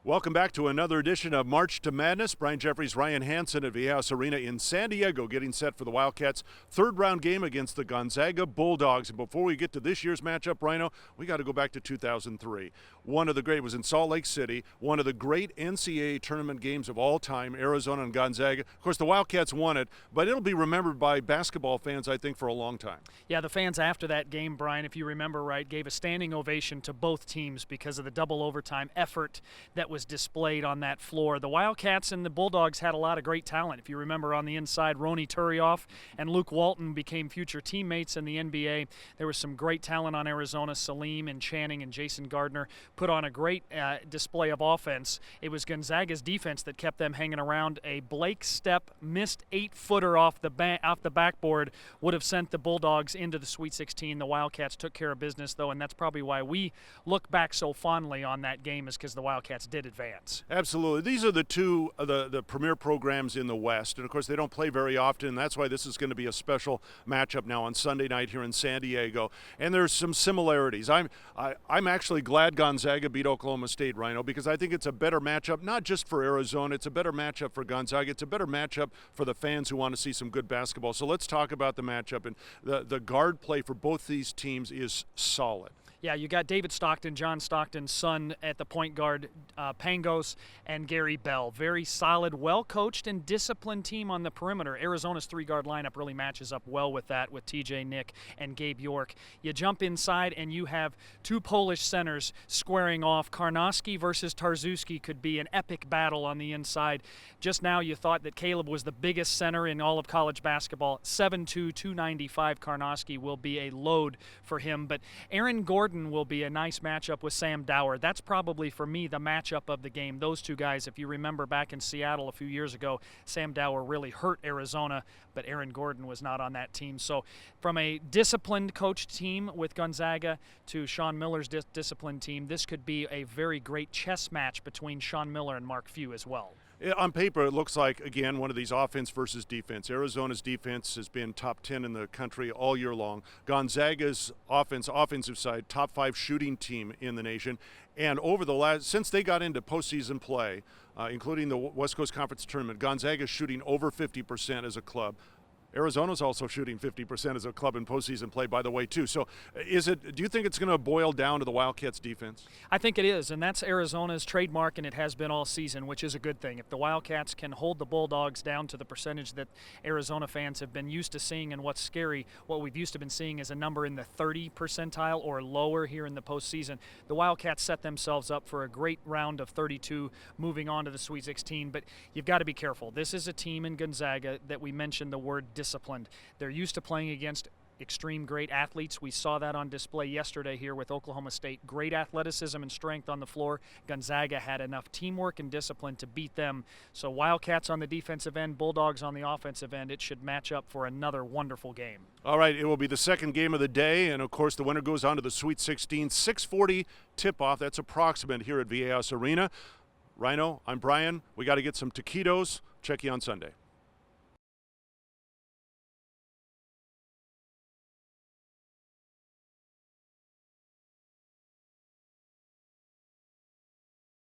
Welcome back to another edition of March to Madness. Brian Jeffries, Ryan Hansen at Viejas Arena in San Diego, getting set for the Wildcats' third-round game against the Gonzaga Bulldogs. And before we get to this year's matchup, Rhino, we got to go back to 2003. It was in Salt Lake City, one of the great NCAA tournament games of all time, Arizona and Gonzaga. Of course, the Wildcats won it, but it'll be remembered by basketball fans, I think, for a long time. Yeah, the fans after that game, Brian, if you remember right, gave a standing ovation to both teams because of the double overtime effort that was displayed on that floor. The Wildcats and the Bulldogs had a lot of great talent. If you remember on the inside, Ronnie Turioff and Luke Walton became future teammates in the NBA. There was some great talent on Arizona. Salim and Channing and Jason Gardner put on a great display of offense. It was Gonzaga's defense that kept them hanging around. A Blake Step missed 8-footer off the backboard would have sent the Bulldogs into the Sweet 16. The Wildcats took care of business, though, and that's probably why we look back so fondly on that game, is because the Wildcats did advance. Absolutely. These are the two the premier programs in the West, and of course they don't play very often, and that's why this is going to be a special matchup now on Sunday night here in San Diego. And there's some similarities. I'm actually glad Gonzaga beat Oklahoma State, Rhino, because I think it's a better matchup, not just for Arizona, it's a better matchup for Gonzaga, it's a better matchup for the fans who want to see some good basketball. So let's talk about the matchup, and the guard play for both these teams is solid. Yeah, you got David Stockton, John Stockton's son, at the point guard, Pangos, and Gary Bell. Very solid, well-coached, and disciplined team on the perimeter. Arizona's three-guard lineup really matches up well with that, with TJ Nick and Gabe York. You jump inside, and you have two Polish centers squaring off. Karnowski versus Tarzuski could be an epic battle on the inside. Just now you thought that Caleb was the biggest center in all of college basketball. 7'2", 295 Karnowski will be a load for him, but Aaron Gordon will be a nice matchup with Sam Dower. That's probably, for me, the matchup of the game. Those two guys, if you remember back in Seattle a few years ago, Sam Dower really hurt Arizona, but Aaron Gordon was not on that team. So from a disciplined coached team with Gonzaga to Sean Miller's disciplined team, this could be a very great chess match between Sean Miller and Mark Few as well. On paper, it looks like, again, one of these offense versus defense. Arizona's defense has been top 10 in the country all year long. Gonzaga's offensive side, top 5 shooting team in the nation. And since they got into postseason play, including the West Coast Conference Tournament, Gonzaga's shooting over 50% as a club. Arizona's also shooting 50% as a club in postseason play, by the way, too. So do you think it's going to boil down to the Wildcats' defense? I think it is, and that's Arizona's trademark, and it has been all season, which is a good thing. If the Wildcats can hold the Bulldogs down to the percentage that Arizona fans have been used to seeing, and what's scary, what we've used to been seeing is a number in the 30 percentile or lower here in the postseason. The Wildcats set themselves up for a great round of 32 moving on to the Sweet 16, but you've got to be careful. This is a team in Gonzaga that we mentioned the word disciplined. They're used to playing against extreme great athletes. We saw that on display yesterday here with Oklahoma State. Great athleticism and strength on the floor. Gonzaga had enough teamwork and discipline to beat them. So Wildcats on the defensive end, Bulldogs on the offensive end. It should match up for another wonderful game. All right, it will be the second game of the day, and of course the winner goes on to the Sweet 16. 6:40 tip-off. That's approximate here at Viejas Arena. Rhino, I'm Brian. We got to get some taquitos. Check you on Sunday.